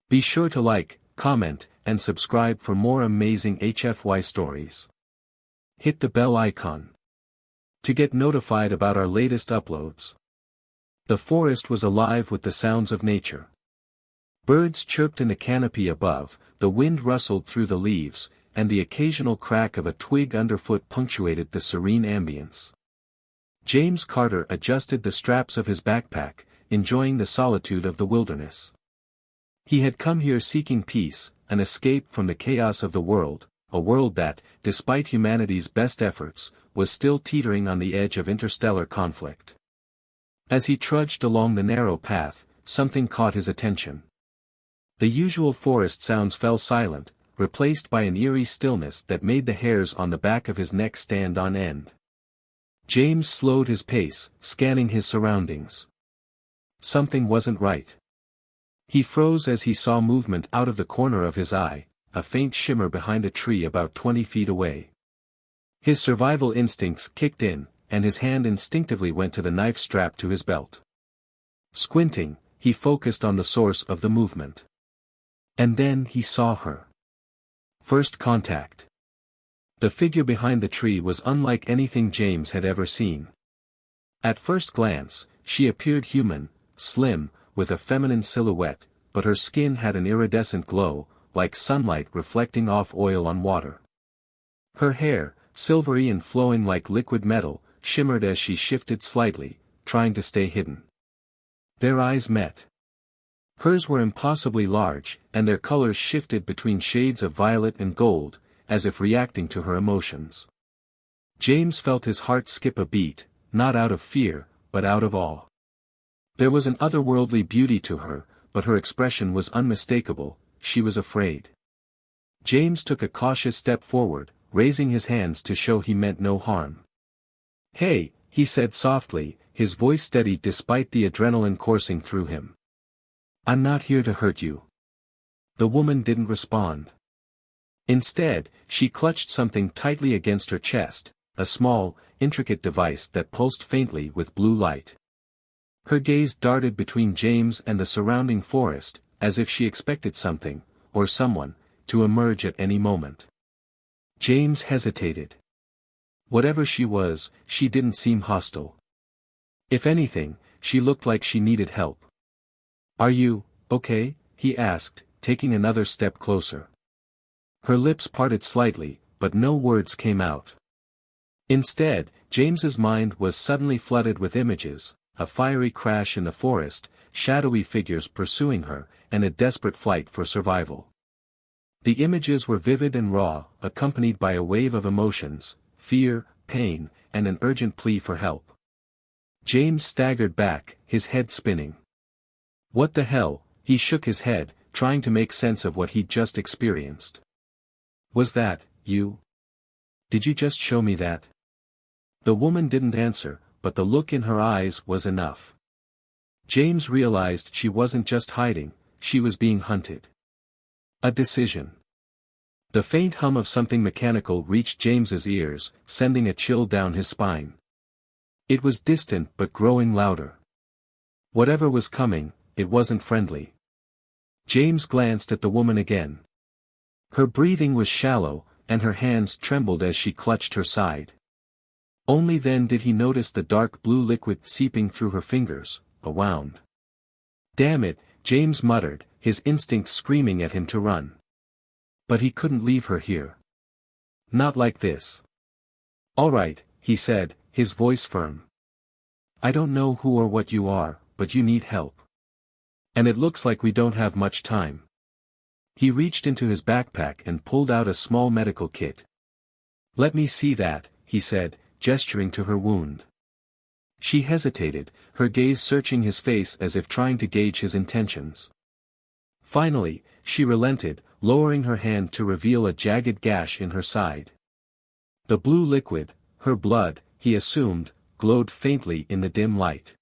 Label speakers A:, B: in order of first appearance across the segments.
A: Be sure to like, comment, and subscribe for more amazing HFY stories. Hit the bell icon to get notified about our latest uploads. The forest was alive with the sounds of nature. Birds chirped in the canopy above, the wind rustled through the leaves, and the occasional crack of a twig underfoot punctuated the serene ambience. James Carter adjusted the straps of his backpack, enjoying the solitude of the wilderness. He had come here seeking peace, an escape from the chaos of the world, a world that, despite humanity's best efforts, was still teetering on the edge of interstellar conflict. As he trudged along the narrow path, something caught his attention. The usual forest sounds fell silent, replaced by an eerie stillness that made the hairs on the back of his neck stand on end. James slowed his pace, scanning his surroundings. Something wasn't right. He froze as he saw movement out of the corner of his eye, a faint shimmer behind a tree about 20 feet away. His survival instincts kicked in, and his hand instinctively went to the knife strapped to his belt. Squinting, he focused on the source of the movement. And then he saw her. First contact. The figure behind the tree was unlike anything James had ever seen. At first glance, she appeared human, slim, with a feminine silhouette, but her skin had an iridescent glow, like sunlight reflecting off oil on water. Her hair, silvery and flowing like liquid metal, shimmered as she shifted slightly, trying to stay hidden. Their eyes met. Hers were impossibly large, and their colors shifted between shades of violet and gold, as if reacting to her emotions. James felt his heart skip a beat, not out of fear, but out of awe. There was an otherworldly beauty to her, but her expression was unmistakable. She was afraid. James took a cautious step forward, raising his hands to show he meant no harm. "Hey," he said softly, his voice steady despite the adrenaline coursing through him. "I'm not here to hurt you." The woman didn't respond. Instead, she clutched something tightly against her chest, a small, intricate device that pulsed faintly with blue light. Her gaze darted between James and the surrounding forest, as if she expected something, or someone, to emerge at any moment. James hesitated. Whatever she was, she didn't seem hostile. If anything, she looked like she needed help. "Are you okay?" he asked, taking another step closer. Her lips parted slightly, but no words came out. Instead, James's mind was suddenly flooded with images, a fiery crash in the forest, shadowy figures pursuing her, and a desperate fight for survival. The images were vivid and raw, accompanied by a wave of emotions, fear, pain, and an urgent plea for help. James staggered back, his head spinning. What the hell? He shook his head, trying to make sense of what he'd just experienced. "Was that you? Did you just show me that?" The woman didn't answer, but the look in her eyes was enough. James realized she wasn't just hiding, she was being hunted. A decision. The faint hum of something mechanical reached James's ears, sending a chill down his spine. It was distant but growing louder. Whatever was coming, it wasn't friendly. James glanced at the woman again. Her breathing was shallow, and her hands trembled as she clutched her side. Only then did he notice the dark blue liquid seeping through her fingers, around. "Damn it," James muttered, his instincts screaming at him to run. But he couldn't leave her here. Not like this. "All right," he said, his voice firm. "I don't know who or what you are, but you need help. And it looks like we don't have much time." He reached into his backpack and pulled out a small medical kit. "Let me see that," he said, gesturing to her wound. She hesitated, her gaze searching his face as if trying to gauge his intentions. Finally, she relented, lowering her hand to reveal a jagged gash in her side. The blue liquid, her blood, he assumed, glowed faintly in the dim light.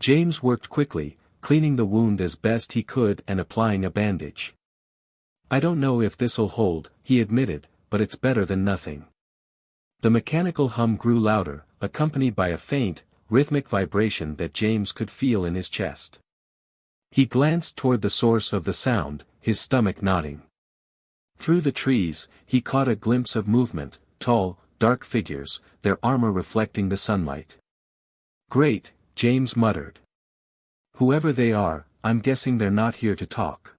A: James worked quickly, cleaning the wound as best he could and applying a bandage. "I don't know if this'll hold," he admitted, "but it's better than nothing." The mechanical hum grew louder, accompanied by a faint, rhythmic vibration that James could feel in his chest. He glanced toward the source of the sound, his stomach nodding. Through the trees, he caught a glimpse of movement, tall, dark figures, their armor reflecting the sunlight. "Great," James muttered. "Whoever they are, I'm guessing they're not here to talk."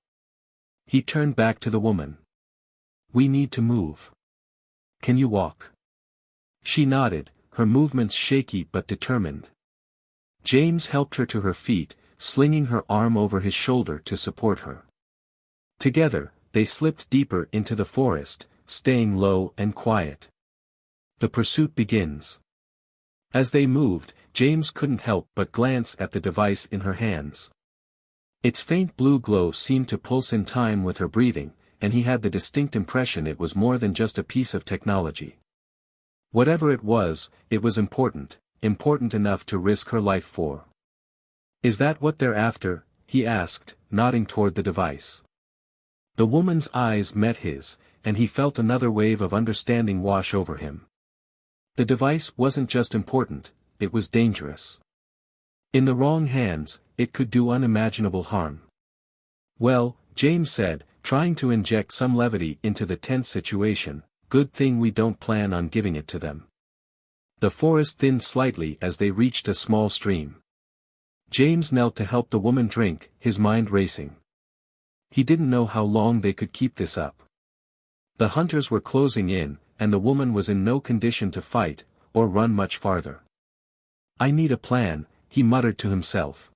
A: He turned back to the woman. "We need to move. Can you walk?" She nodded, her movements shaky but determined. James helped her to her feet, slinging her arm over his shoulder to support her. Together, they slipped deeper into the forest, staying low and quiet. The pursuit begins. As they moved, James couldn't help but glance at the device in her hands. Its faint blue glow seemed to pulse in time with her breathing, and he had the distinct impression it was more than just a piece of technology. Whatever it was important enough to risk her life for. "Is that what they're after?" he asked, nodding toward the device. The woman's eyes met his, and he felt another wave of understanding wash over him. The device wasn't just important, it was dangerous. In the wrong hands, it could do unimaginable harm. "Well," James said, trying to inject some levity into the tense situation, "good thing we don't plan on giving it to them." The forest thinned slightly as they reached a small stream. James knelt to help the woman drink, his mind racing. He didn't know how long they could keep this up. The hunters were closing in, and the woman was in no condition to fight, or run much farther. "I need a plan," he muttered to himself.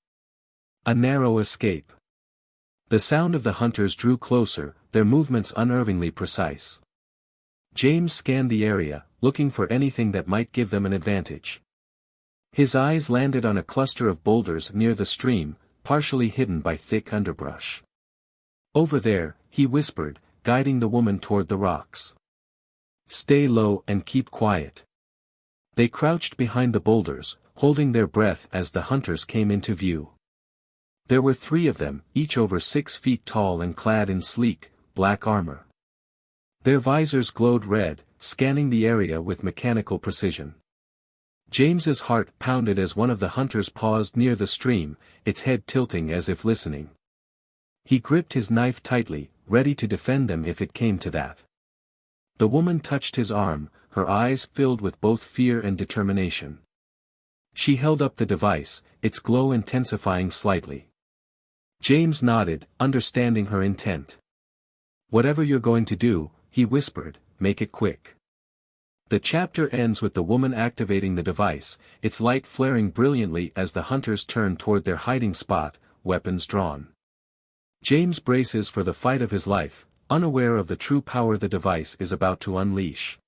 A: A narrow escape. The sound of the hunters drew closer, their movements unnervingly precise. James scanned the area, looking for anything that might give them an advantage. His eyes landed on a cluster of boulders near the stream, partially hidden by thick underbrush. "Over there," he whispered, guiding the woman toward the rocks. "Stay low and keep quiet." They crouched behind the boulders, holding their breath as the hunters came into view. There were 3 of them, each over 6 feet tall and clad in sleek, black armor. Their visors glowed red, scanning the area with mechanical precision. James's heart pounded as one of the hunters paused near the stream, its head tilting as if listening. He gripped his knife tightly, ready to defend them if it came to that. The woman touched his arm, her eyes filled with both fear and determination. She held up the device, its glow intensifying slightly. James nodded, understanding her intent. "Whatever you're going to do," he whispered, "make it quick." The chapter ends with the woman activating the device, its light flaring brilliantly as the hunters turned toward their hiding spot, weapons drawn. James braces for the fight of his life, unaware of the true power the device is about to unleash.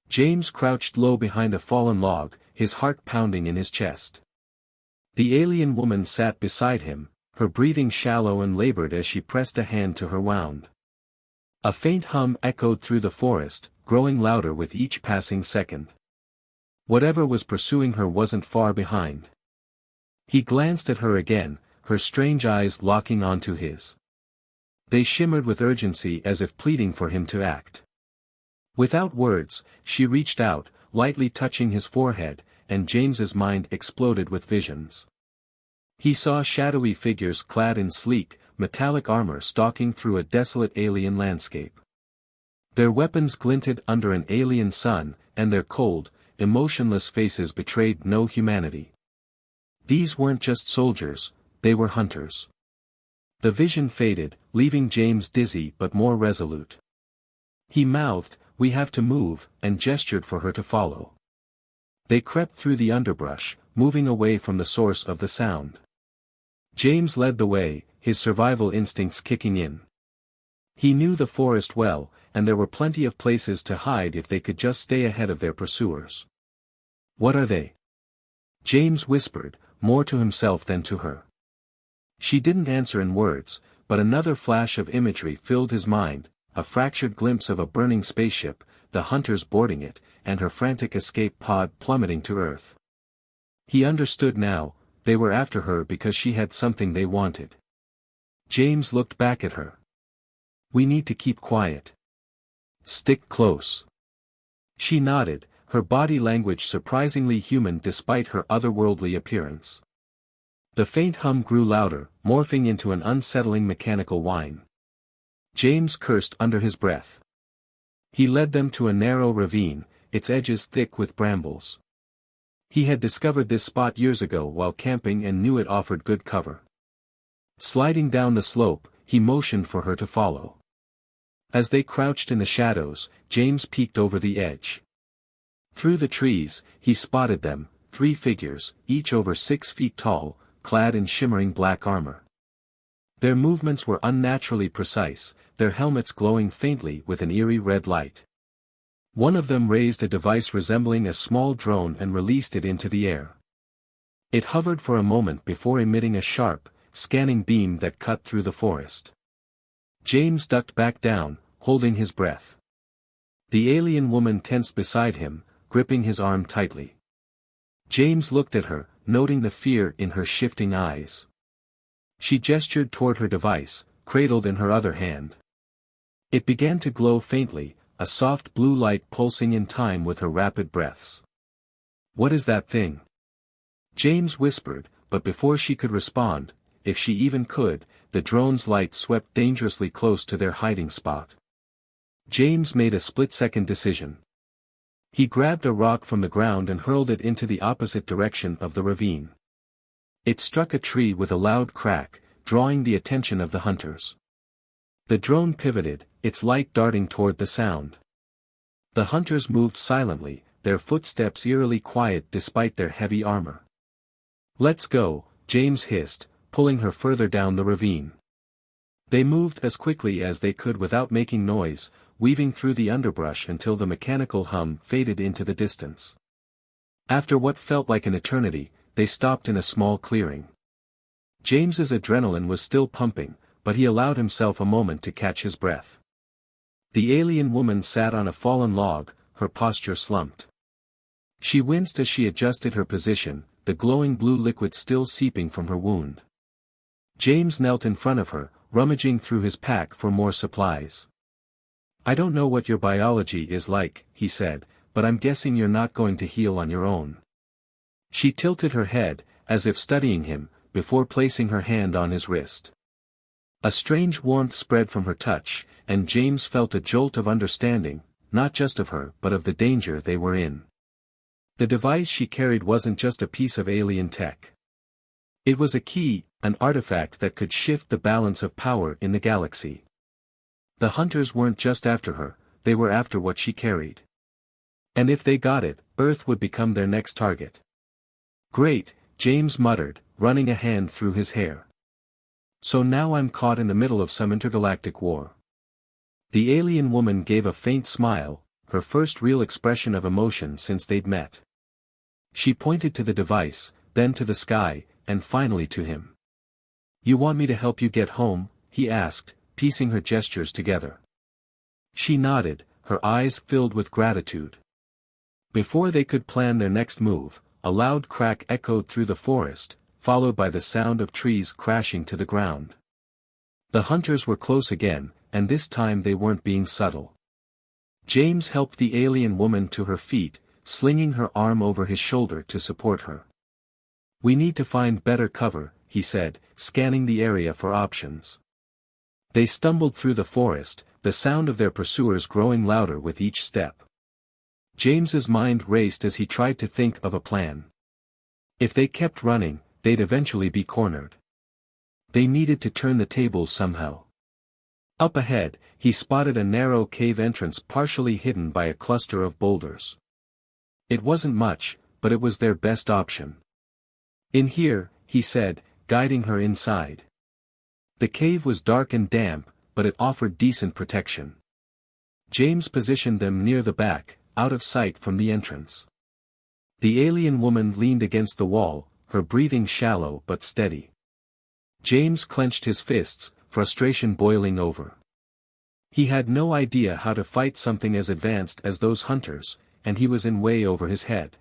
A: James crouched low behind a fallen log, his heart pounding in his chest. The alien woman sat beside him, her breathing shallow and labored as she pressed a hand to her wound. A faint hum echoed through the forest, growing louder with each passing second. Whatever was pursuing her wasn't far behind. He glanced at her again, her strange eyes locking onto his. They shimmered with urgency as if pleading for him to act. Without words, she reached out, lightly touching his forehead, and James's mind exploded with visions. He saw shadowy figures clad in sleek, metallic armor stalking through a desolate alien landscape. Their weapons glinted under an alien sun, and their cold, emotionless faces betrayed no humanity. These weren't just soldiers, they were hunters. The vision faded, leaving James dizzy but more resolute. He mouthed, "We have to move," and gestured for her to follow. They crept through the underbrush, moving away from the source of the sound. James led the way, his survival instincts kicking in. He knew the forest well, and there were plenty of places to hide if they could just stay ahead of their pursuers. "What are they?" James whispered, more to himself than to her. She didn't answer in words, but another flash of imagery filled his mind, a fractured glimpse of a burning spaceship, the hunters boarding it, and her frantic escape pod plummeting to Earth. He understood now, they were after her because she had something they wanted. James looked back at her. "We need to keep quiet. Stick close." She nodded, her body language surprisingly human despite her otherworldly appearance. The faint hum grew louder, morphing into an unsettling mechanical whine. James cursed under his breath. He led them to a narrow ravine, its edges thick with brambles. He had discovered this spot years ago while camping and knew it offered good cover. Sliding down the slope, he motioned for her to follow. As they crouched in the shadows, James peeked over the edge. Through the trees, he spotted them, 3 figures, each over 6 feet tall, clad in shimmering black armor. Their movements were unnaturally precise, their helmets glowing faintly with an eerie red light. One of them raised a device resembling a small drone and released it into the air. It hovered for a moment before emitting a sharp, scanning beam that cut through the forest. James ducked back down, holding his breath. The alien woman tensed beside him, gripping his arm tightly. James looked at her, noting the fear in her shifting eyes. She gestured toward her device, cradled in her other hand. It began to glow faintly, a soft blue light pulsing in time with her rapid breaths. "What is that thing?" James whispered, but before she could respond, if she even could, the drone's light swept dangerously close to their hiding spot. James made a split-second decision. He grabbed a rock from the ground and hurled it into the opposite direction of the ravine. It struck a tree with a loud crack, drawing the attention of the hunters. The drone pivoted, its light darting toward the sound. The hunters moved silently, their footsteps eerily quiet despite their heavy armor. "Let's go," James hissed, pulling her further down the ravine. They moved as quickly as they could without making noise, weaving through the underbrush until the mechanical hum faded into the distance. After what felt like an eternity, they stopped in a small clearing. James's adrenaline was still pumping, but he allowed himself a moment to catch his breath. The alien woman sat on a fallen log, her posture slumped. She winced as she adjusted her position, the glowing blue liquid still seeping from her wound. James knelt in front of her, rummaging through his pack for more supplies. "I don't know what your biology is like," he said, "but I'm guessing you're not going to heal on your own." She tilted her head, as if studying him, before placing her hand on his wrist. A strange warmth spread from her touch, and James felt a jolt of understanding, not just of her but of the danger they were in. The device she carried wasn't just a piece of alien tech. It was a key, an artifact that could shift the balance of power in the galaxy. The hunters weren't just after her, they were after what she carried. And if they got it, Earth would become their next target. "Great," James muttered, running a hand through his hair. "So now I'm caught in the middle of some intergalactic war." The alien woman gave a faint smile, her first real expression of emotion since they'd met. She pointed to the device, then to the sky, and finally to him. "You want me to help you get home?" he asked, piecing her gestures together. She nodded, her eyes filled with gratitude. Before they could plan their next move, a loud crack echoed through the forest, followed by the sound of trees crashing to the ground. The hunters were close again, and this time they weren't being subtle. James helped the alien woman to her feet, slinging her arm over his shoulder to support her. "We need to find better cover," he said, scanning the area for options. They stumbled through the forest, the sound of their pursuers growing louder with each step. James's mind raced as he tried to think of a plan. If they kept running, they'd eventually be cornered. They needed to turn the tables somehow. Up ahead, he spotted a narrow cave entrance partially hidden by a cluster of boulders. It wasn't much, but it was their best option. "In here," he said, guiding her inside. The cave was dark and damp, but it offered decent protection. James positioned them near the back, out of sight from the entrance. The alien woman leaned against the wall, her breathing shallow but steady. James clenched his fists, frustration boiling over. He had no idea how to fight something as advanced as those hunters, and he was in way over his head.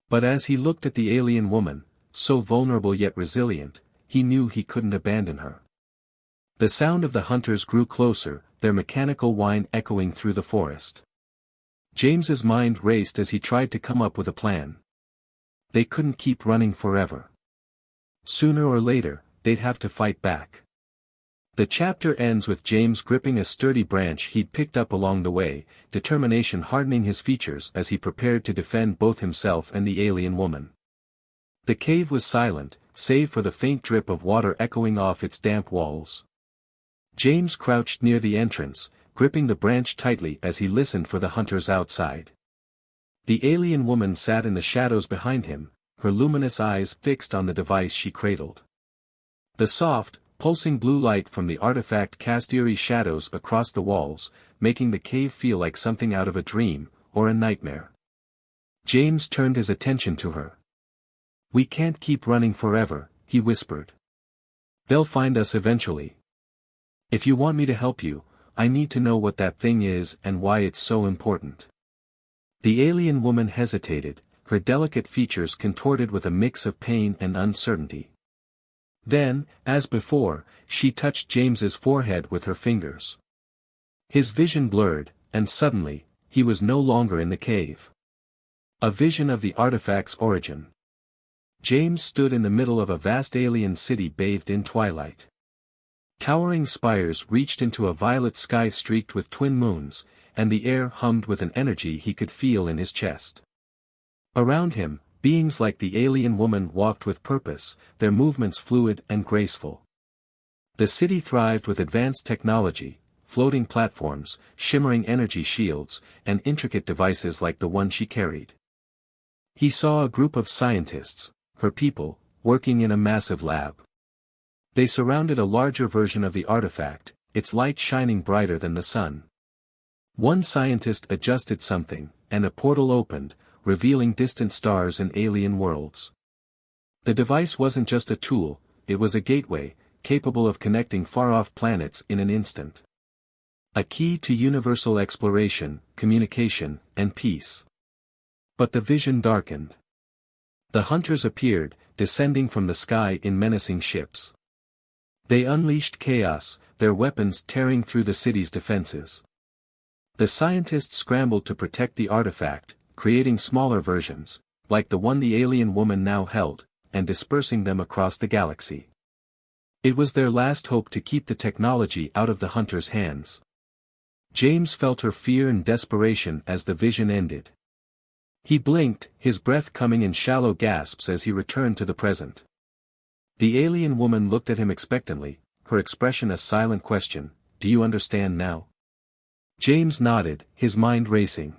A: But as he looked at the alien woman, so vulnerable yet resilient, he knew he couldn't abandon her. The sound of the hunters grew closer, their mechanical whine echoing through the forest. James's mind raced as he tried to come up with a plan. They couldn't keep running forever. Sooner or later, they'd have to fight back. The chapter ends with James gripping a sturdy branch he'd picked up along the way, determination hardening his features as he prepared to defend both himself and the alien woman. The cave was silent, save for the faint drip of water echoing off its damp walls. James crouched near the entrance, gripping the branch tightly as he listened for the hunters outside. The alien woman sat in the shadows behind him, her luminous eyes fixed on the device she cradled. The soft, pulsing blue light from the artifact cast eerie shadows across the walls, making the cave feel like something out of a dream, or a nightmare. James turned his attention to her. "We can't keep running forever," he whispered. "They'll find us eventually. If you want me to help you, I need to know what that thing is and why it's so important." The alien woman hesitated, her delicate features contorted with a mix of pain and uncertainty. Then, as before, she touched James's forehead with her fingers. His vision blurred, and suddenly, he was no longer in the cave. A vision of the artifact's origin. James stood in the middle of a vast alien city bathed in twilight. Towering spires reached into a violet sky streaked with twin moons, and the air hummed with an energy he could feel in his chest. Around him, beings like the alien woman walked with purpose, their movements fluid and graceful. The city thrived with advanced technology, floating platforms, shimmering energy shields, and intricate devices like the one she carried. He saw a group of scientists, her people, working in a massive lab. They surrounded a larger version of the artifact, its light shining brighter than the sun. One scientist adjusted something, and a portal opened, revealing distant stars and alien worlds. The device wasn't just a tool, it was a gateway, capable of connecting far-off planets in an instant. A key to universal exploration, communication, and peace. But the vision darkened. The hunters appeared, descending from the sky in menacing ships. They unleashed chaos, their weapons tearing through the city's defenses. The scientists scrambled to protect the artifact, creating smaller versions, like the one the alien woman now held, and dispersing them across the galaxy. It was their last hope to keep the technology out of the hunters' hands. James felt her fear and desperation as the vision ended. He blinked, his breath coming in shallow gasps as he returned to the present. The alien woman looked at him expectantly, her expression a silent question, "Do you understand now?" James nodded, his mind racing.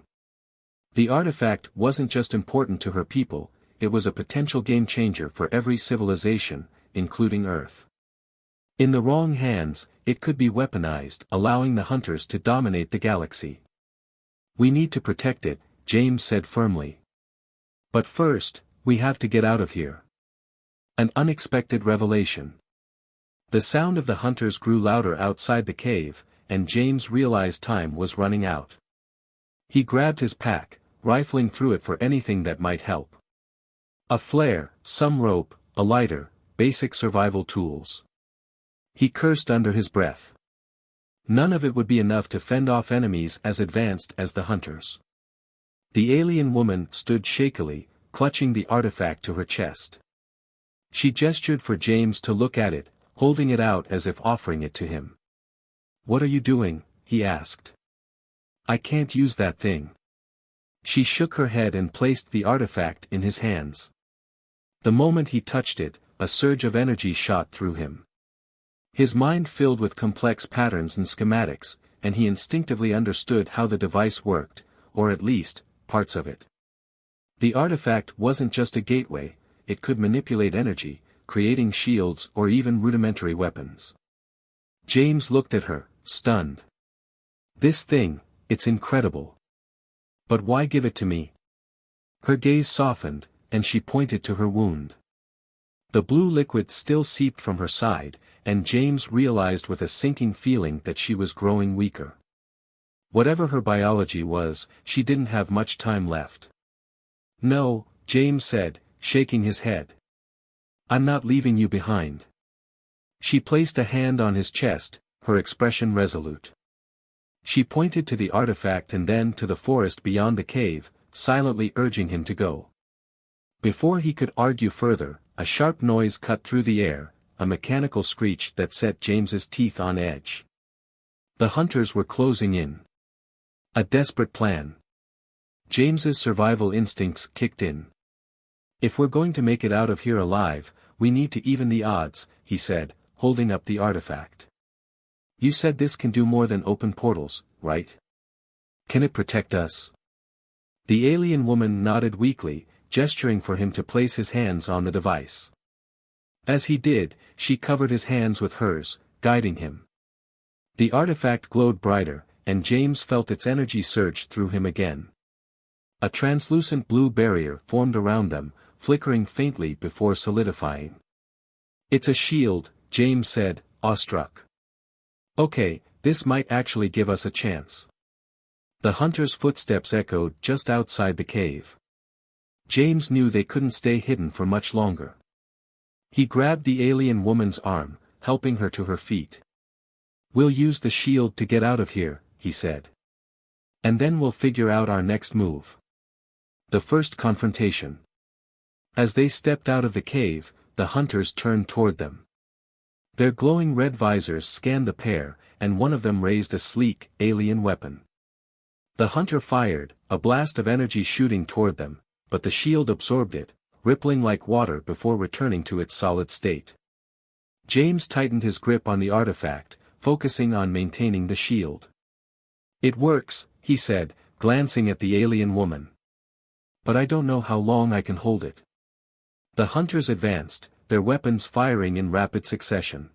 A: The artifact wasn't just important to her people, it was a potential game-changer for every civilization, including Earth. In the wrong hands, it could be weaponized, allowing the hunters to dominate the galaxy. "We need to protect it," James said firmly. "But first, we have to get out of here." An unexpected revelation. The sound of the hunters grew louder outside the cave, and James realized time was running out. He grabbed his pack, rifling through it for anything that might help. A flare, some rope, a lighter, basic survival tools. He cursed under his breath. None of it would be enough to fend off enemies as advanced as the hunters. The alien woman stood shakily, clutching the artifact to her chest. She gestured for James to look at it, holding it out as if offering it to him. "What are you doing?" he asked. "I can't use that thing." She shook her head and placed the artifact in his hands. The moment he touched it, a surge of energy shot through him. His mind filled with complex patterns and schematics, and he instinctively understood how the device worked, or at least, parts of it. The artifact wasn't just a gateway, it could manipulate energy, creating shields or even rudimentary weapons. James looked at her, stunned. "This thing, it's incredible. But why give it to me?" Her gaze softened, and she pointed to her wound. The blue liquid still seeped from her side, and James realized with a sinking feeling that she was growing weaker. Whatever her biology was, she didn't have much time left. "No," James said, shaking his head. "I'm not leaving you behind." She placed a hand on his chest, her expression resolute. She pointed to the artifact and then to the forest beyond the cave, silently urging him to go. Before he could argue further, a sharp noise cut through the air, a mechanical screech that set James's teeth on edge. The hunters were closing in. A desperate plan. James's survival instincts kicked in. "If we're going to make it out of here alive, we need to even the odds," he said, holding up the artifact. "You said this can do more than open portals, right? Can it protect us?" The alien woman nodded weakly, gesturing for him to place his hands on the device. As he did, she covered his hands with hers, guiding him. The artifact glowed brighter, and James felt its energy surge through him again. A translucent blue barrier formed around them, flickering faintly before solidifying. "It's a shield," James said, awestruck. "Okay, this might actually give us a chance." The hunters' footsteps echoed just outside the cave. James knew they couldn't stay hidden for much longer. He grabbed the alien woman's arm, helping her to her feet. "We'll use the shield to get out of here," he said. "And then we'll figure out our next move." The first confrontation. As they stepped out of the cave, the hunters turned toward them. Their glowing red visors scanned the pair, and one of them raised a sleek, alien weapon. The hunter fired, a blast of energy shooting toward them, but the shield absorbed it, rippling like water before returning to its solid state. James tightened his grip on the artifact, focusing on maintaining the shield. "It works," he said, glancing at the alien woman. "But I don't know how long I can hold it." The hunters advanced, their weapons firing in rapid succession.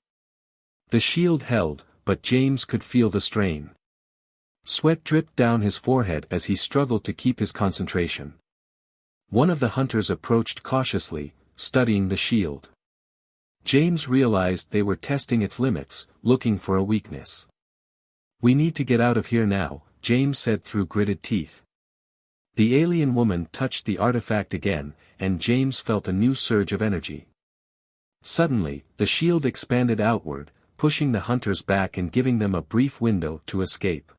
A: The shield held, but James could feel the strain. Sweat dripped down his forehead as he struggled to keep his concentration. One of the hunters approached cautiously, studying the shield. James realized they were testing its limits, looking for a weakness. "We need to get out of here now," James said through gritted teeth. The alien woman touched the artifact again, and James felt a new surge of energy. Suddenly, the shield expanded outward, pushing the hunters back and giving them a brief window to escape.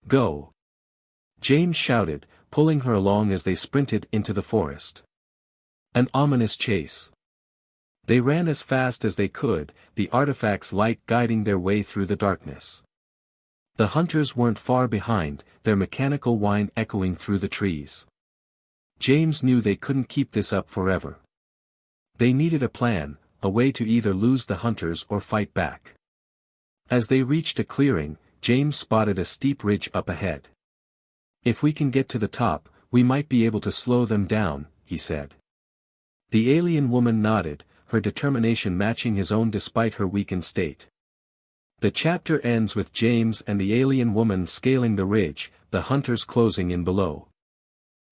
A: "Go!" James shouted, pulling her along as they sprinted into the forest. An ominous chase. They ran as fast as they could, the artifact's light guiding their way through the darkness. The hunters weren't far behind, their mechanical whine echoing through the trees. James knew they couldn't keep this up forever. They needed a plan, a way to either lose the hunters or fight back. As they reached a clearing, James spotted a steep ridge up ahead. "If we can get to the top, we might be able to slow them down," he said. The alien woman nodded, her determination matching his own despite her weakened state. The chapter ends with James and the alien woman scaling the ridge, the hunters closing in below.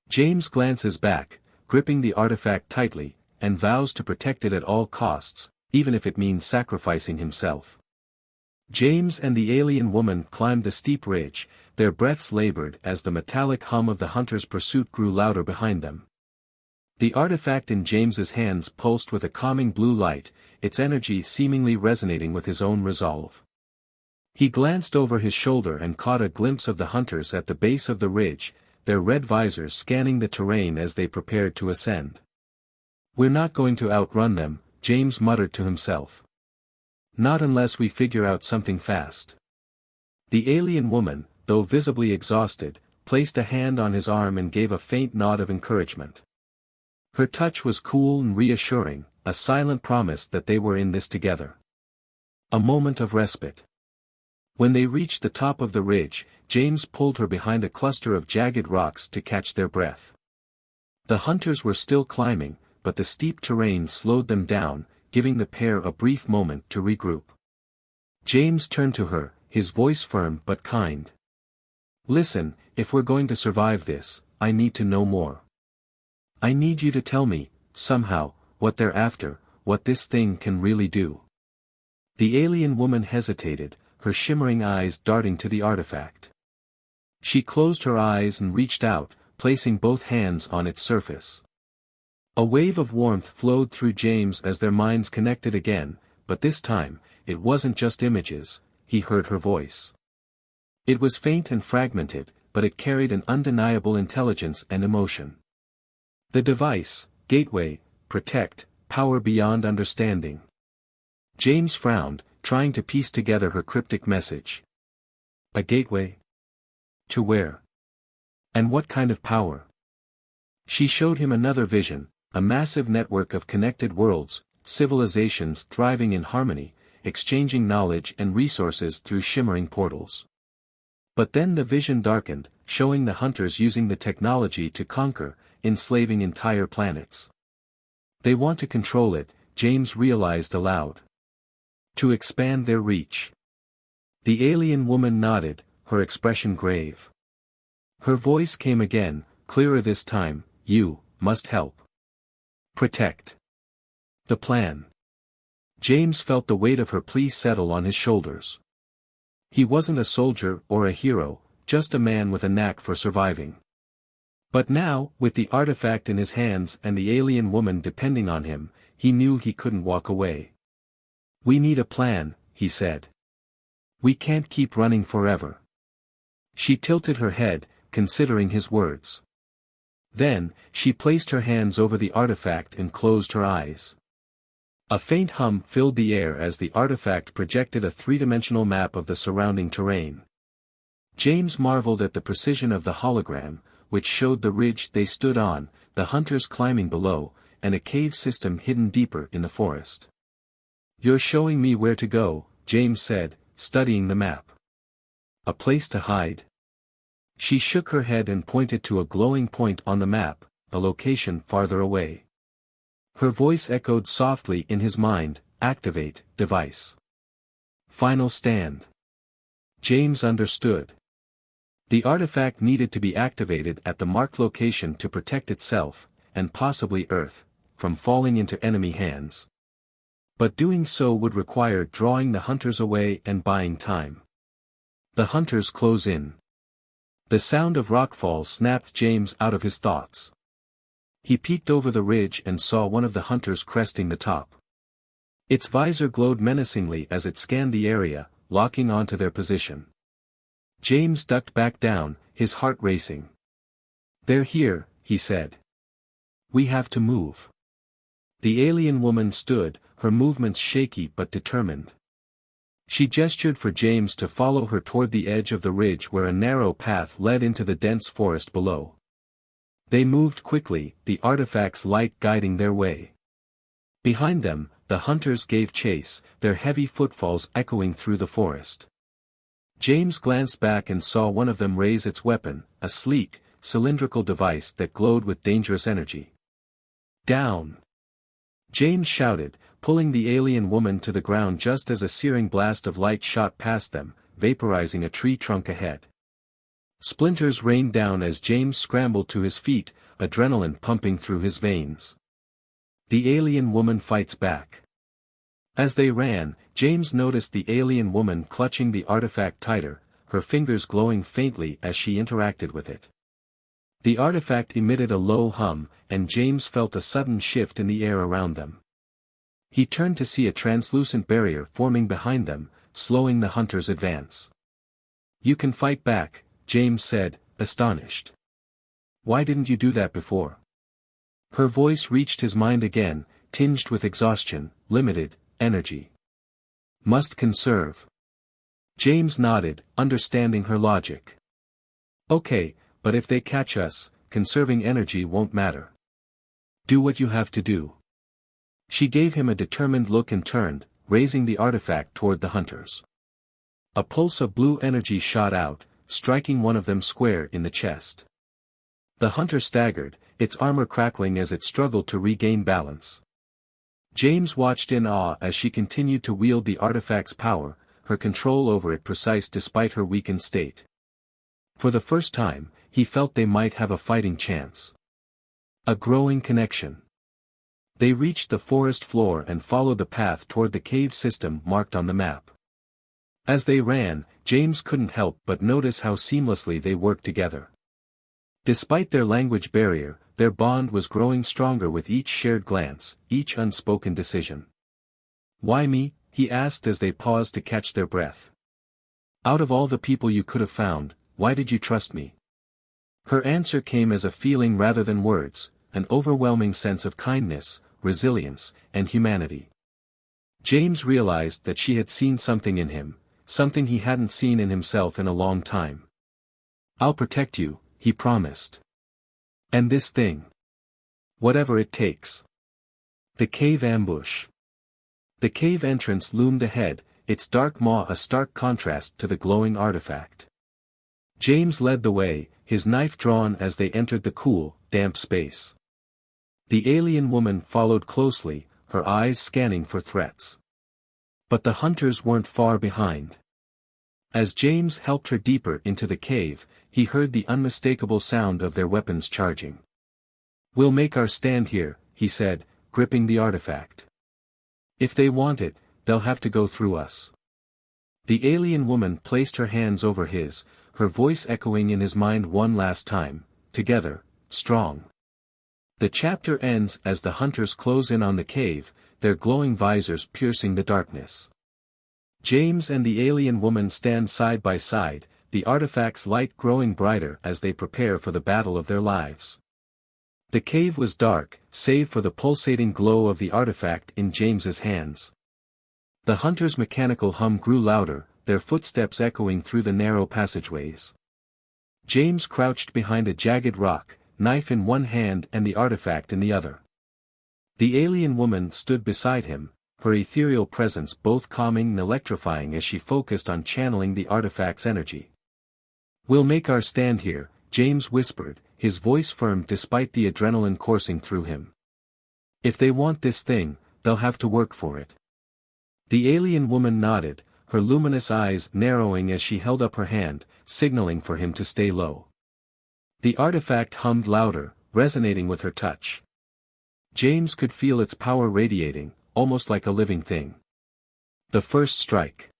A: James glances back, gripping the artifact tightly, and vows to protect it at all costs, even if it means sacrificing himself. James and the alien woman climbed the steep ridge, their breaths labored as the metallic hum of the hunter's pursuit grew louder behind them. The artifact in James's hands pulsed with a calming blue light, its energy seemingly resonating with his own resolve. He glanced over his shoulder and caught a glimpse of the hunters at the base of the ridge, their red visors scanning the terrain as they prepared to ascend. "We're not going to outrun them," James muttered to himself. "Not unless we figure out something fast." The alien woman, though visibly exhausted, placed a hand on his arm and gave a faint nod of encouragement. Her touch was cool and reassuring, a silent promise that they were in this together. A moment of respite. When they reached the top of the ridge, James pulled her behind a cluster of jagged rocks to catch their breath. The hunters were still climbing, but the steep terrain slowed them down, giving the pair a brief moment to regroup. James turned to her, his voice firm but kind. "Listen, if we're going to survive this, I need to know more. I need you to tell me, somehow, what they're after, what this thing can really do." The alien woman hesitated, her shimmering eyes darting to the artifact. She closed her eyes and reached out, placing both hands on its surface. A wave of warmth flowed through James as their minds connected again, but this time, it wasn't just images, he heard her voice. It was faint and fragmented, but it carried an undeniable intelligence and emotion. "The device, gateway, protect, power beyond understanding. James frowned, trying to piece together her cryptic message. A gateway? To where? And what kind of power? She showed him another vision, a massive network of connected worlds, civilizations thriving in harmony, exchanging knowledge and resources through shimmering portals. But then the vision darkened, showing the hunters using the technology to conquer, enslaving entire planets. They want to control it, James realized aloud. To expand their reach. The alien woman nodded, her expression grave. Her voice came again, clearer this time, you must help. Protect. The plan. James felt the weight of her plea settle on his shoulders. He wasn't a soldier or a hero, just a man with a knack for surviving. But now, with the artifact in his hands and the alien woman depending on him, he knew he couldn't walk away. We need a plan, he said. We can't keep running forever. She tilted her head, considering his words. Then, she placed her hands over the artifact and closed her eyes. A faint hum filled the air as the artifact projected a three-dimensional map of the surrounding terrain. James marveled at the precision of the hologram, which showed the ridge they stood on, the hunters climbing below, and a cave system hidden deeper in the forest. You're showing me where to go, James said, studying the map. A place to hide? She shook her head and pointed to a glowing point on the map, a location farther away. Her voice echoed softly in his mind, activate, device. Final stand. James understood. The artifact needed to be activated at the marked location to protect itself, and possibly Earth, from falling into enemy hands. But doing so would require drawing the hunters away and buying time. The hunters close in. The sound of rockfall snapped James out of his thoughts. He peeked over the ridge and saw one of the hunters cresting the top. Its visor glowed menacingly as it scanned the area, locking onto their position. James ducked back down, his heart racing. They're here, he said. We have to move. The alien woman stood, her movements shaky but determined. She gestured for James to follow her toward the edge of the ridge where a narrow path led into the dense forest below. They moved quickly, the artifact's light guiding their way. Behind them, the hunters gave chase, their heavy footfalls echoing through the forest. James glanced back and saw one of them raise its weapon, a sleek, cylindrical device that glowed with dangerous energy. Down! James shouted, pulling the alien woman to the ground just as a searing blast of light shot past them, vaporizing a tree trunk ahead. Splinters rained down as James scrambled to his feet, adrenaline pumping through his veins. The alien woman fights back. As they ran, James noticed the alien woman clutching the artifact tighter, her fingers glowing faintly as she interacted with it. The artifact emitted a low hum, and James felt a sudden shift in the air around them. He turned to see a translucent barrier forming behind them, slowing the hunters' advance. You can fight back, James said, astonished. Why didn't you do that before? Her voice reached his mind again, tinged with exhaustion, limited energy. Must conserve. James nodded, understanding her logic. Okay, but if they catch us, conserving energy won't matter. Do what you have to do. She gave him a determined look and turned, raising the artifact toward the hunters. A pulse of blue energy shot out, striking one of them square in the chest. The hunter staggered, its armor crackling as it struggled to regain balance. James watched in awe as she continued to wield the artifact's power, her control over it precise despite her weakened state. For the first time, he felt they might have a fighting chance. A growing connection. They reached the forest floor and followed the path toward the cave system marked on the map. As they ran, James couldn't help but notice how seamlessly they worked together. Despite their language barrier, their bond was growing stronger with each shared glance, each unspoken decision. Why me? He asked as they paused to catch their breath. Out of all the people you could have found, why did you trust me? Her answer came as a feeling rather than words, an overwhelming sense of kindness, resilience, and humanity. James realized that she had seen something in him, something he hadn't seen in himself in a long time. "I'll protect you," he promised. "And this thing. Whatever it takes." The cave ambush. The cave entrance loomed ahead, its dark maw a stark contrast to the glowing artifact. James led the way, his knife drawn as they entered the cool, damp space. The alien woman followed closely, her eyes scanning for threats. But the hunters weren't far behind. As James helped her deeper into the cave, he heard the unmistakable sound of their weapons charging. "We'll make our stand here," he said, gripping the artifact. "If they want it, they'll have to go through us." The alien woman placed her hands over his, her voice echoing in his mind one last time, "Together, strong." The chapter ends as the hunters close in on the cave, their glowing visors piercing the darkness. James and the alien woman stand side by side, the artifact's light growing brighter as they prepare for the battle of their lives. The cave was dark, save for the pulsating glow of the artifact in James's hands. The hunters' mechanical hum grew louder, their footsteps echoing through the narrow passageways. James crouched behind a jagged rock, knife in one hand and the artifact in the other. The alien woman stood beside him, her ethereal presence both calming and electrifying as she focused on channeling the artifact's energy. "We'll make our stand here," James whispered, his voice firm despite the adrenaline coursing through him. "If they want this thing, they'll have to work for it." The alien woman nodded, her luminous eyes narrowing as she held up her hand, signaling for him to stay low. The artifact hummed louder, resonating with her touch. James could feel its power radiating, almost like a living thing. The first strike.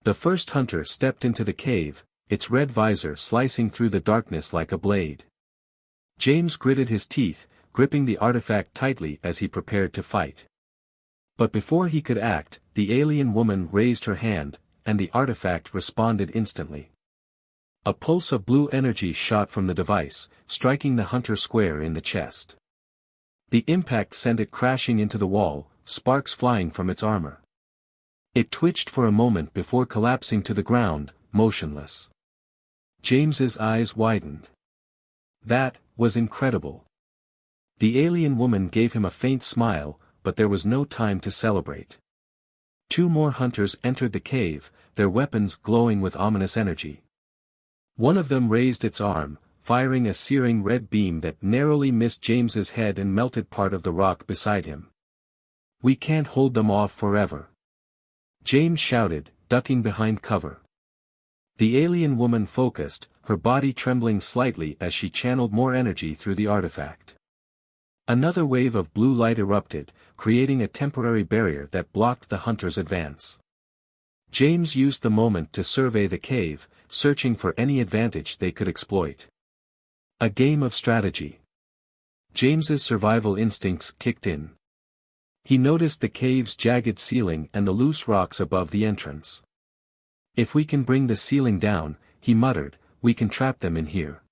A: The first hunter stepped into the cave, its red visor slicing through the darkness like a blade. James gritted his teeth, gripping the artifact tightly as he prepared to fight. But before he could act, the alien woman raised her hand, and the artifact responded instantly. A pulse of blue energy shot from the device, striking the hunter square in the chest. The impact sent it crashing into the wall, sparks flying from its armor. It twitched for a moment before collapsing to the ground, motionless. James's eyes widened. That was incredible. The alien woman gave him a faint smile, but there was no time to celebrate. Two more hunters entered the cave, their weapons glowing with ominous energy. One of them raised its arm, firing a searing red beam that narrowly missed James's head and melted part of the rock beside him. "We can't hold them off forever," James shouted, ducking behind cover. The alien woman focused, her body trembling slightly as she channeled more energy through the artifact. Another wave of blue light erupted, creating a temporary barrier that blocked the hunter's advance. James used the moment to survey the cave, searching for any advantage they could exploit. A game of strategy. James's survival instincts kicked in. He noticed the cave's jagged ceiling and the loose rocks above the entrance. "If we can bring the ceiling down," he muttered, "we can trap them in here."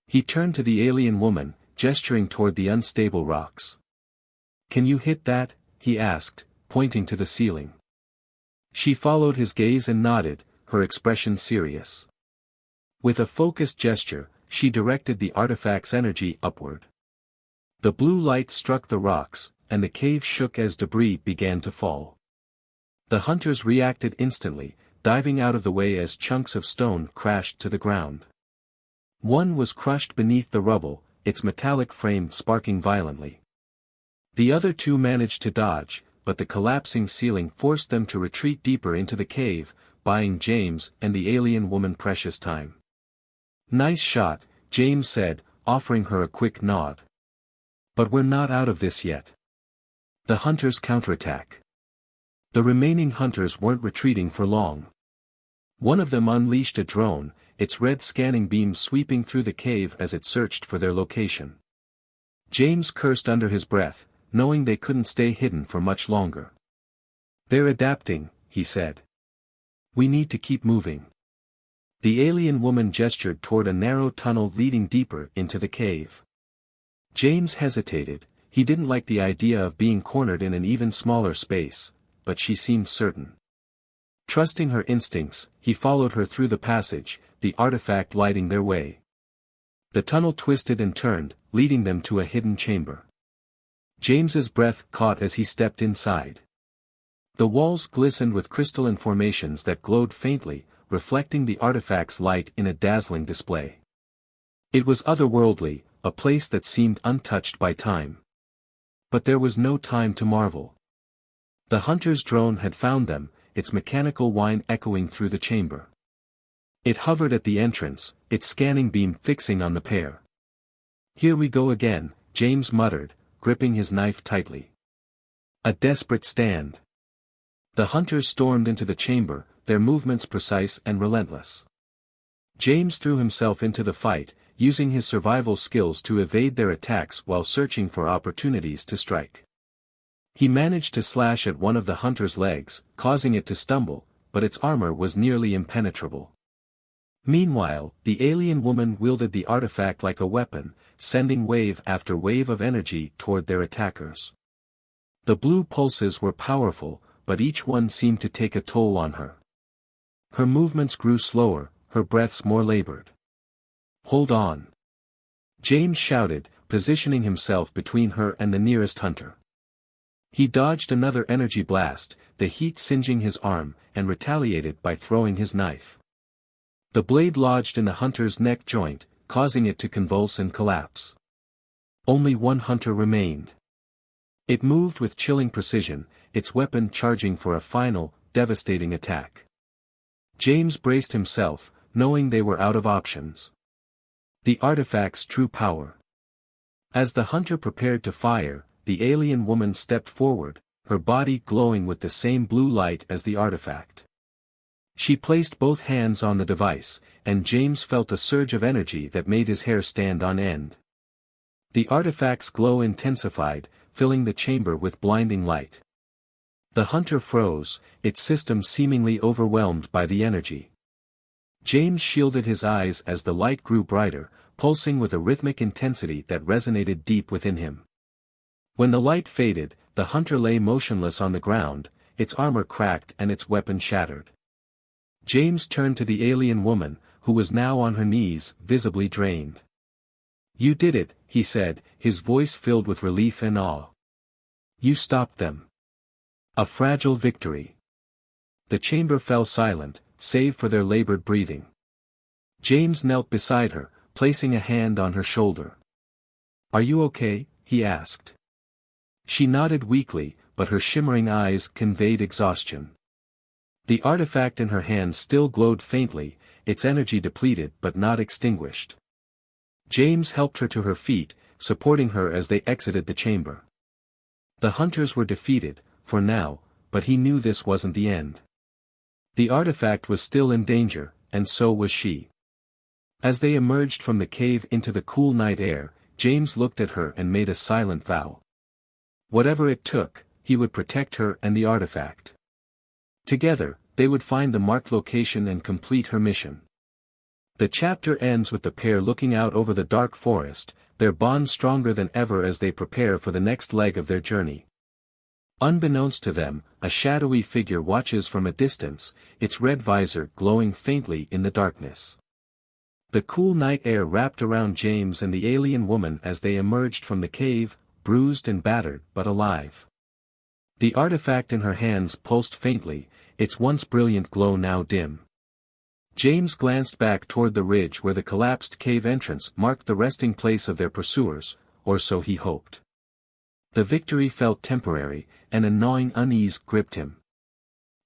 A: He turned to the alien woman, gesturing toward the unstable rocks. "Can you hit that?" he asked, pointing to the ceiling. She followed his gaze and nodded, her expression serious. With a focused gesture, she directed the artifact's energy upward. The blue light struck the rocks, and the cave shook as debris began to fall. The hunters reacted instantly, diving out of the way as chunks of stone crashed to the ground. One was crushed beneath the rubble, its metallic frame sparking violently. The other two managed to dodge, but the collapsing ceiling forced them to retreat deeper into the cave, buying James and the alien woman precious time. "Nice shot," James said, offering her a quick nod. "But we're not out of this yet." The hunters counterattack. The remaining hunters weren't retreating for long. One of them unleashed a drone, its red scanning beam sweeping through the cave as it searched for their location. James cursed under his breath, knowing they couldn't stay hidden for much longer. "They're adapting," he said. "We need to keep moving." The alien woman gestured toward a narrow tunnel leading deeper into the cave. James hesitated, He didn't like the idea of being cornered in an even smaller space, but she seemed certain. Trusting her instincts, he followed her through the passage, the artifact lighting their way. The tunnel twisted and turned, leading them to a hidden chamber. James's breath caught as he stepped inside. The walls glistened with crystalline formations that glowed faintly, reflecting the artifact's light in a dazzling display. It was otherworldly, a place that seemed untouched by time. But there was no time to marvel. The hunter's drone had found them, its mechanical whine echoing through the chamber. It hovered at the entrance, its scanning beam fixing on the pair. "Here we go again," James muttered, gripping his knife tightly. A desperate stand. The hunters stormed into the chamber, their movements precise and relentless. James threw himself into the fight, using his survival skills to evade their attacks while searching for opportunities to strike. He managed to slash at one of the hunter's legs, causing it to stumble, but its armor was nearly impenetrable. Meanwhile, the alien woman wielded the artifact like a weapon, sending wave after wave of energy toward their attackers. The blue pulses were powerful, but each one seemed to take a toll on her. Her movements grew slower, her breaths more labored. "Hold on!" James shouted, positioning himself between her and the nearest hunter. He dodged another energy blast, the heat singeing his arm, and retaliated by throwing his knife. The blade lodged in the hunter's neck joint, causing it to convulse and collapse. Only one hunter remained. It moved with chilling precision, its weapon charging for a final, devastating attack. James braced himself, knowing they were out of options. The artifact's true power. As the hunter prepared to fire, the alien woman stepped forward, her body glowing with the same blue light as the artifact. She placed both hands on the device, and James felt a surge of energy that made his hair stand on end. The artifact's glow intensified, filling the chamber with blinding light. The hunter froze, its system seemingly overwhelmed by the energy. James shielded his eyes as the light grew brighter, pulsing with a rhythmic intensity that resonated deep within him. When the light faded, the hunter lay motionless on the ground, its armor cracked and its weapon shattered. James turned to the alien woman, who was now on her knees, visibly drained. "You did it," he said, his voice filled with relief and awe. "You stopped them. A fragile victory." The chamber fell silent, save for their labored breathing. James knelt beside her, placing a hand on her shoulder. "Are you okay?" he asked. She nodded weakly, but her shimmering eyes conveyed exhaustion. The artifact in her hand still glowed faintly, its energy depleted but not extinguished. James helped her to her feet, supporting her as they exited the chamber. The hunters were defeated, for now, but he knew this wasn't the end. The artifact was still in danger, and so was she. As they emerged from the cave into the cool night air, James looked at her and made a silent vow. Whatever it took, he would protect her and the artifact. Together, they would find the marked location and complete her mission. The chapter ends with the pair looking out over the dark forest, their bond stronger than ever as they prepare for the next leg of their journey. Unbeknownst to them, a shadowy figure watches from a distance, its red visor glowing faintly in the darkness. The cool night air wrapped around James and the alien woman as they emerged from the cave, bruised and battered but alive. The artifact in her hands pulsed faintly, its once brilliant glow now dim. James glanced back toward the ridge where the collapsed cave entrance marked the resting place of their pursuers, or so he hoped. The victory felt temporary, and a gnawing unease gripped him.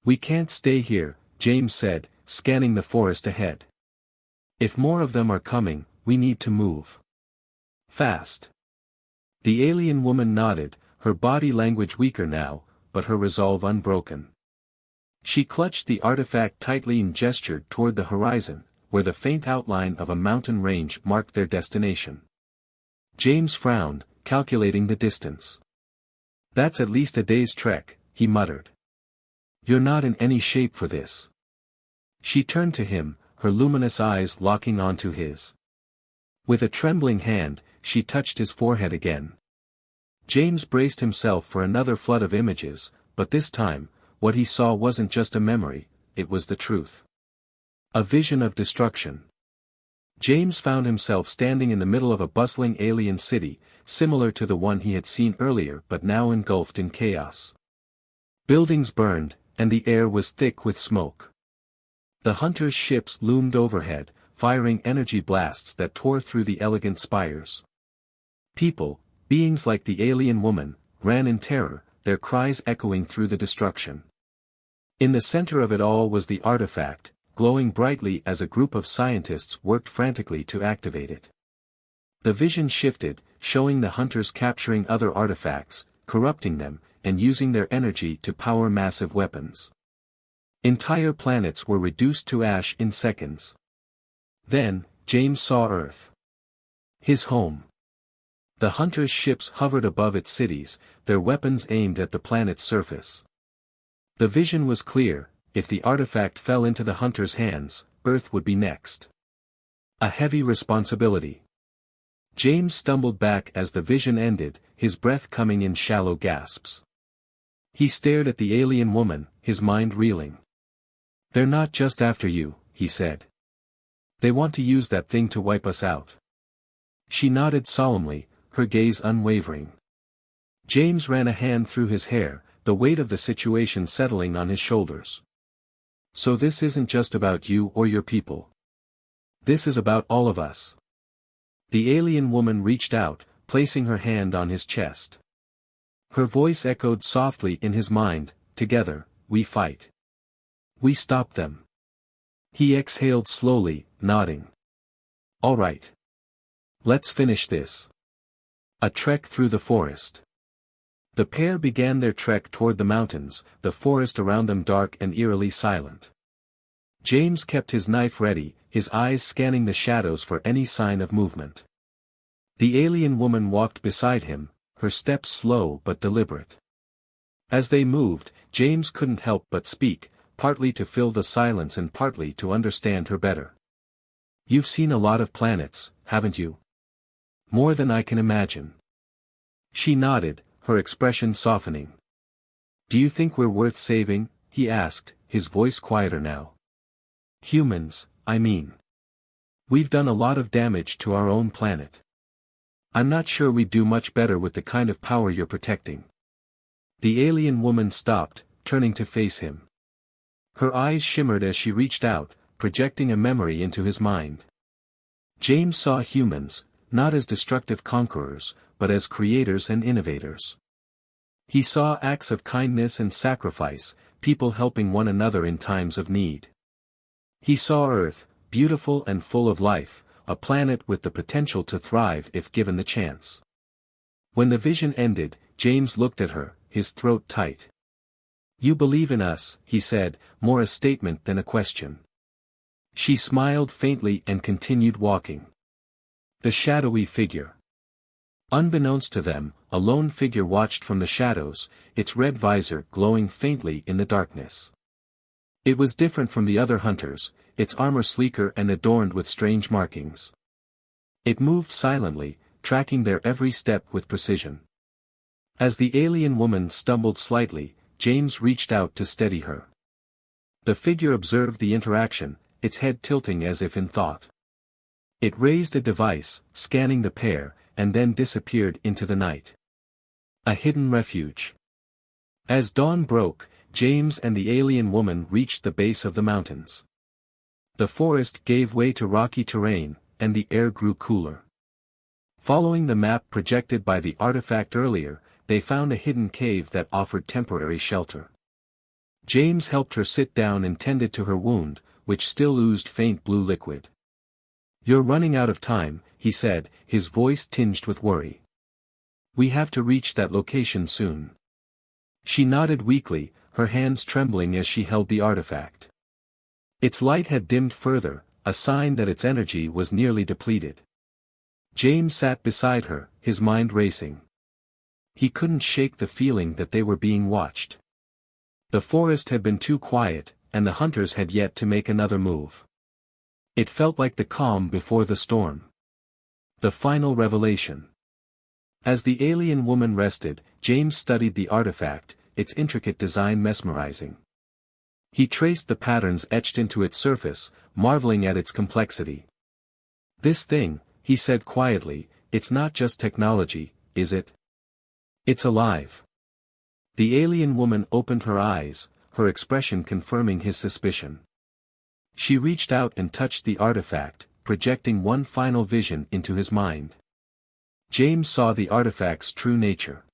A: "We can't stay here," James said, scanning the forest ahead. "If more of them are coming, we need to move. Fast." The alien woman nodded, her body language weaker now, but her resolve unbroken. She clutched the artifact tightly and gestured toward the horizon, where the faint outline of a mountain range marked their destination. James frowned, calculating the distance. "That's at least a day's trek," he muttered. "You're not in any shape for this." She turned to him, her luminous eyes locking onto his. With a trembling hand, she touched his forehead again. James braced himself for another flood of images, but this time, what he saw wasn't just a memory, it was the truth. A vision of destruction. James found himself standing in the middle of a bustling alien city, similar to the one he had seen earlier but now engulfed in chaos. Buildings burned, and the air was thick with smoke. The hunters' ships loomed overhead, firing energy blasts that tore through the elegant spires. People, beings like the alien woman, ran in terror, their cries echoing through the destruction. In the center of it all was the artifact, glowing brightly as a group of scientists worked frantically to activate it. The vision shifted, showing the hunters capturing other artifacts, corrupting them, and using their energy to power massive weapons. Entire planets were reduced to ash in seconds. Then, James saw Earth. His home. The hunters' ships hovered above its cities, their weapons aimed at the planet's surface. The vision was clear: if the artifact fell into the hunters' hands, Earth would be next. A heavy responsibility. James stumbled back as the vision ended, his breath coming in shallow gasps. He stared at the alien woman, his mind reeling. "They're not just after you," he said. "They want to use that thing to wipe us out." She nodded solemnly, her gaze unwavering. James ran a hand through his hair, the weight of the situation settling on his shoulders. "So this isn't just about you or your people. This is about all of us." The alien woman reached out, placing her hand on his chest. Her voice echoed softly in his mind, "Together, we fight. We stop them." He exhaled slowly, nodding. "All right. Let's finish this." A trek through the forest. The pair began their trek toward the mountains, the forest around them dark and eerily silent. James kept his knife ready, his eyes scanning the shadows for any sign of movement. The alien woman walked beside him, her steps slow but deliberate. As they moved, James couldn't help but speak, partly to fill the silence and partly to understand her better. "You've seen a lot of planets, haven't you?" "More than I can imagine." She nodded, her expression softening. "Do you think we're worth saving?" he asked, his voice quieter now. "Humans, I mean. We've done a lot of damage to our own planet. I'm not sure we'd do much better with the kind of power you're protecting." The alien woman stopped, turning to face him. Her eyes shimmered as she reached out, projecting a memory into his mind. James saw humans, not as destructive conquerors, but as creators and innovators. He saw acts of kindness and sacrifice, people helping one another in times of need. He saw Earth, beautiful and full of life, a planet with the potential to thrive if given the chance. When the vision ended, James looked at her, his throat tight. "You believe in us," he said, more a statement than a question. She smiled faintly and continued walking. The shadowy figure. Unbeknownst to them, a lone figure watched from the shadows, its red visor glowing faintly in the darkness. It was different from the other hunters, its armor sleeker and adorned with strange markings. It moved silently, tracking their every step with precision. As the alien woman stumbled slightly, James reached out to steady her. The figure observed the interaction, its head tilting as if in thought. It raised a device, scanning the pair, and then disappeared into the night. A hidden refuge. As dawn broke, James and the alien woman reached the base of the mountains. The forest gave way to rocky terrain, and the air grew cooler. Following the map projected by the artifact earlier, they found a hidden cave that offered temporary shelter. James helped her sit down and tended to her wound, which still oozed faint blue liquid. "You're running out of time," he said, his voice tinged with worry. "We have to reach that location soon." She nodded weakly, her hands trembling as she held the artifact. Its light had dimmed further, a sign that its energy was nearly depleted. James sat beside her, his mind racing. He couldn't shake the feeling that they were being watched. The forest had been too quiet, and the hunters had yet to make another move. It felt like the calm before the storm. The final revelation. As the alien woman rested, James studied the artifact, its intricate design mesmerizing. He traced the patterns etched into its surface, marveling at its complexity. "This thing," he said quietly, "it's not just technology, is it? It's alive." The alien woman opened her eyes, her expression confirming his suspicion. She reached out and touched the artifact, projecting one final vision into his mind. James saw the artifact's true nature.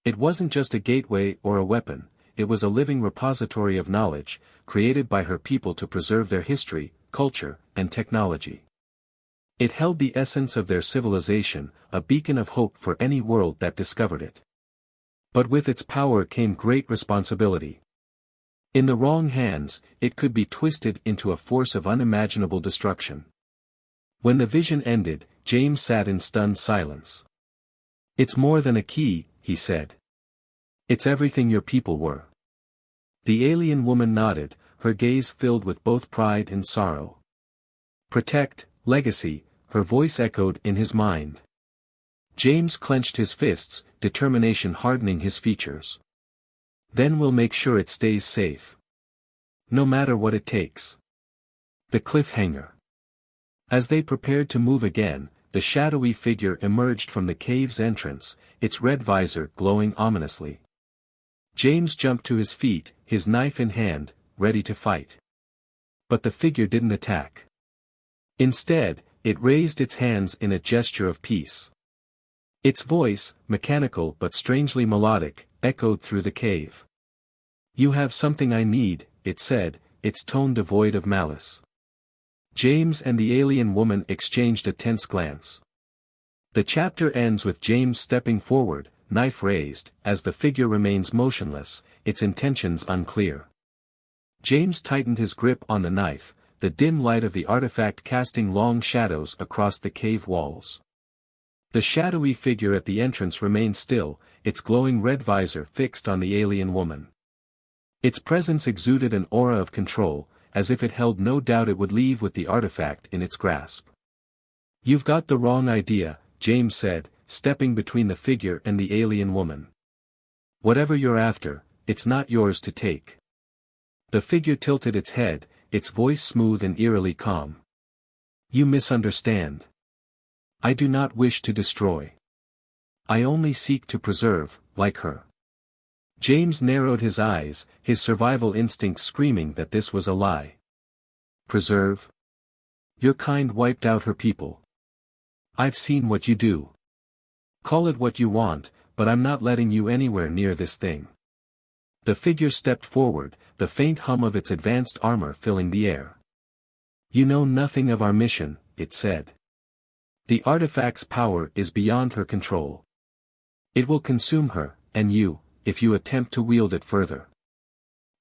A: It wasn't just a gateway or a weapon, it was a living repository of knowledge, created by her people to preserve their history, culture, and technology. It held the essence of their civilization, a beacon of hope for any world that discovered it. But with its power came great responsibility. In the wrong hands, it could be twisted into a force of unimaginable destruction. When the vision ended, James sat in stunned silence. "It's more than a key," he said. "It's everything your people were." The alien woman nodded, her gaze filled with both pride and sorrow. "Protect, legacy," her voice echoed in his mind. James clenched his fists, determination hardening his features. "Then we'll make sure it stays safe. No matter what it takes." The cliffhanger. As they prepared to move again, the shadowy figure emerged from the cave's entrance, its red visor glowing ominously. James jumped to his feet, his knife in hand, ready to fight. But the figure didn't attack. Instead, it raised its hands in a gesture of peace. Its voice, mechanical but strangely melodic, echoed through the cave. "You have something I need," it said, its tone devoid of malice. James and the alien woman exchanged a tense glance. The chapter ends with James stepping forward, knife raised, as the figure remains motionless, its intentions unclear. James tightened his grip on the knife, the dim light of the artifact casting long shadows across the cave walls. The shadowy figure at the entrance remained still, its glowing red visor fixed on the alien woman. Its presence exuded an aura of control, as if it held no doubt it would leave with the artifact in its grasp. "You've got the wrong idea," James said, stepping between the figure and the alien woman. "Whatever you're after, it's not yours to take." The figure tilted its head, its voice smooth and eerily calm. "You misunderstand. I do not wish to destroy. I only seek to preserve, like her." James narrowed his eyes, his survival instinct screaming that this was a lie. "Preserve? Your kind wiped out her people. I've seen what you do. Call it what you want, but I'm not letting you anywhere near this thing." The figure stepped forward, the faint hum of its advanced armor filling the air. "You know nothing of our mission," it said. "The artifact's power is beyond her control. It will consume her, and you, if you attempt to wield it further."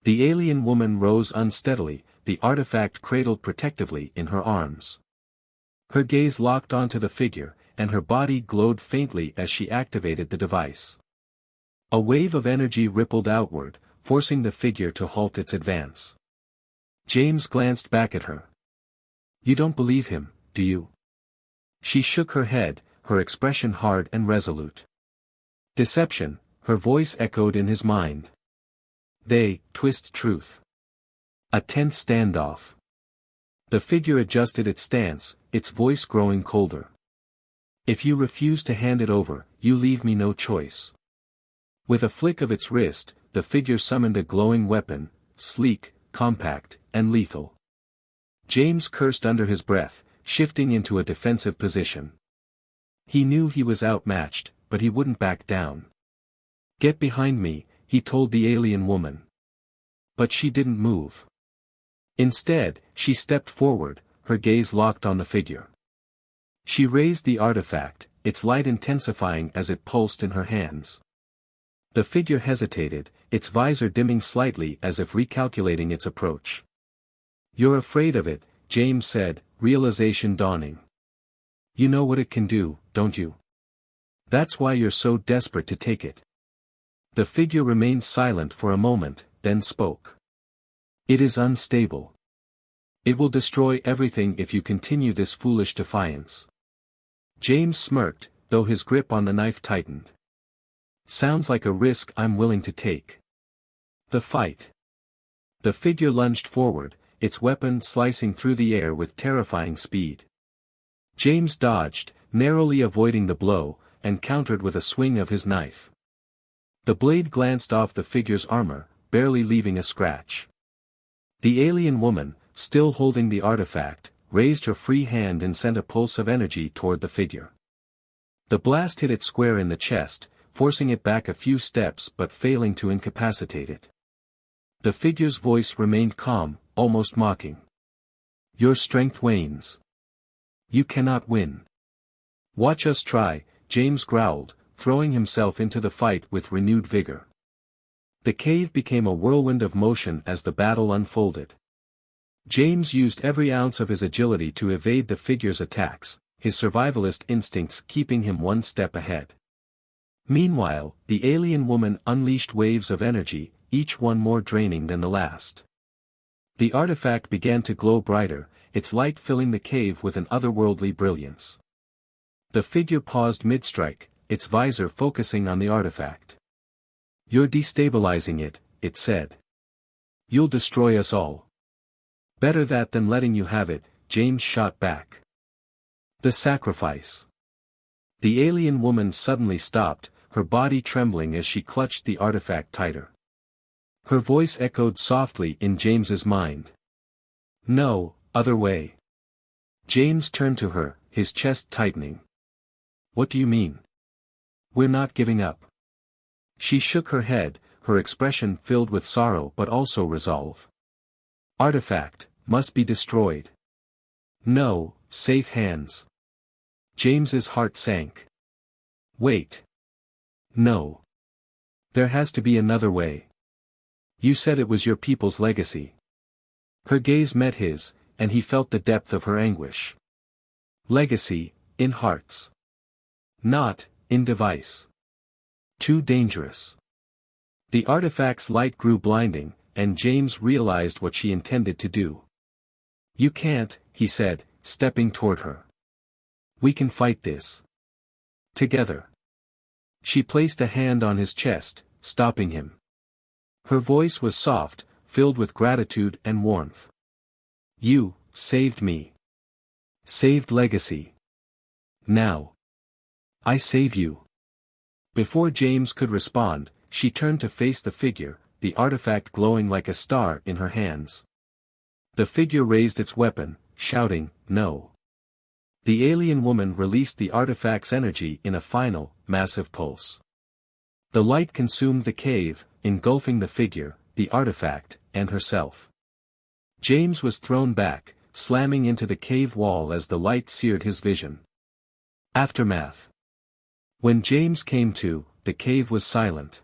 A: The alien woman rose unsteadily, the artifact cradled protectively in her arms. Her gaze locked onto the figure, and her body glowed faintly as she activated the device. A wave of energy rippled outward, forcing the figure to halt its advance. James glanced back at her. "You don't believe him, do you?" She shook her head, her expression hard and resolute. "Deception," her voice echoed in his mind. "They twist truth." A tense standoff. The figure adjusted its stance, its voice growing colder. "If you refuse to hand it over, you leave me no choice." With a flick of its wrist, the figure summoned a glowing weapon, sleek, compact, and lethal. James cursed under his breath, shifting into a defensive position. He knew he was outmatched, but he wouldn't back down. "Get behind me," he told the alien woman. But she didn't move. Instead, she stepped forward, her gaze locked on the figure. She raised the artifact, its light intensifying as it pulsed in her hands. The figure hesitated, its visor dimming slightly as if recalculating its approach. "You're afraid of it," James said, realization dawning. "You know what it can do, don't you? That's why you're so desperate to take it." The figure remained silent for a moment, then spoke. "It is unstable. It will destroy everything if you continue this foolish defiance." James smirked, though his grip on the knife tightened. Sounds like a risk I'm willing to take. The fight. The figure lunged forward, its weapon slicing through the air with terrifying speed. James dodged, narrowly avoiding the blow, and countered with a swing of his knife. The blade glanced off the figure's armor, barely leaving a scratch. The alien woman, still holding the artifact, raised her free hand and sent a pulse of energy toward the figure. The blast hit it square in the chest, forcing it back a few steps but failing to incapacitate it. The figure's voice remained calm, almost mocking. Your strength wanes. You cannot win. Watch us try, James growled, throwing himself into the fight with renewed vigor. The cave became a whirlwind of motion as the battle unfolded. James used every ounce of his agility to evade the figure's attacks, his survivalist instincts keeping him one step ahead. Meanwhile, the alien woman unleashed waves of energy, each one more draining than the last. The artifact began to glow brighter, its light filling the cave with an otherworldly brilliance. The figure paused mid-strike, its visor focusing on the artifact. You're destabilizing it, it said. You'll destroy us all. Better that than letting you have it, James shot back. The sacrifice. The alien woman suddenly stopped, her body trembling as she clutched the artifact tighter. Her voice echoed softly in James's mind. No, other way. James turned to her, his chest tightening. What do you mean? We're not giving up. She shook her head, her expression filled with sorrow but also resolve. Artifact, must be destroyed. No, safe hands. James's heart sank. Wait. No. There has to be another way. You said it was your people's legacy. Her gaze met his, and he felt the depth of her anguish. Legacy, in hearts. Not, in device. Too dangerous. The artifact's light grew blinding, and James realized what she intended to do. You can't, he said, stepping toward her. We can fight this. Together. She placed a hand on his chest, stopping him. Her voice was soft, filled with gratitude and warmth. You saved me. Saved legacy. Now. I save you. Before James could respond, she turned to face the figure, the artifact glowing like a star in her hands. The figure raised its weapon, shouting, No. The alien woman released the artifact's energy in a final, massive pulse. The light consumed the cave, engulfing the figure, the artifact, and herself. James was thrown back, slamming into the cave wall as the light seared his vision. Aftermath. When James came to, the cave was silent.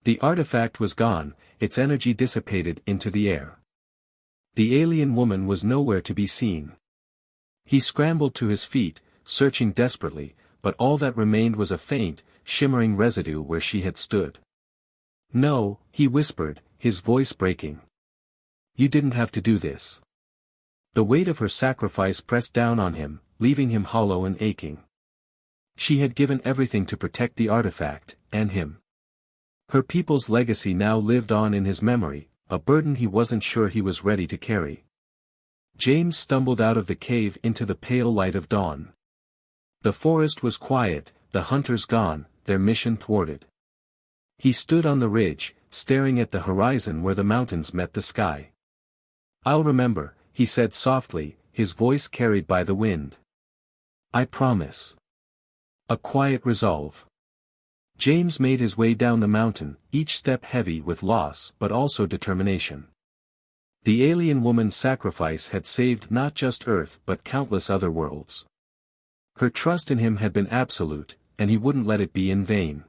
A: The artifact was gone, its energy dissipated into the air. The alien woman was nowhere to be seen. He scrambled to his feet, searching desperately, but all that remained was a faint, shimmering residue where she had stood. No, he whispered, his voice breaking. You didn't have to do this. The weight of her sacrifice pressed down on him, leaving him hollow and aching. She had given everything to protect the artifact, and him. Her people's legacy now lived on in his memory, a burden he wasn't sure he was ready to carry. James stumbled out of the cave into the pale light of dawn. The forest was quiet, the hunters gone, their mission thwarted. He stood on the ridge, staring at the horizon where the mountains met the sky. I'll remember, he said softly, his voice carried by the wind. I promise. A quiet resolve. James made his way down the mountain, each step heavy with loss but also determination. The alien woman's sacrifice had saved not just Earth but countless other worlds. Her trust in him had been absolute, and he wouldn't let it be in vain.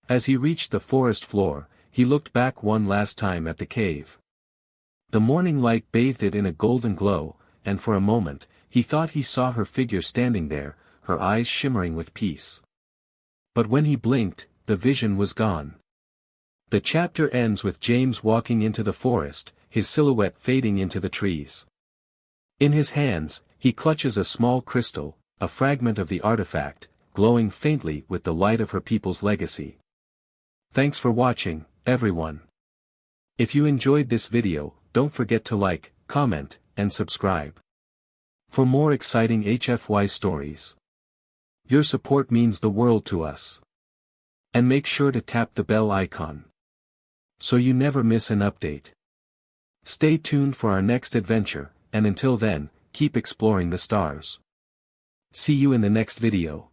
A: As he reached the forest floor, he looked back one last time at the cave. The morning light bathed it in a golden glow, and for a moment, he thought he saw her figure standing there, her eyes shimmering with peace. But when he blinked, the vision was gone. The chapter ends with James walking into the forest, his silhouette fading into the trees. In his hands, he clutches a small crystal, a fragment of the artifact, glowing faintly with the light of her people's legacy. Thanks for watching, everyone. If you enjoyed this video, don't forget to like, comment, and subscribe. For more exciting HFY stories. Your support means the world to us. And make sure to tap the bell icon, so you never miss an update. Stay tuned for our next adventure, and until then, keep exploring the stars. See you in the next video.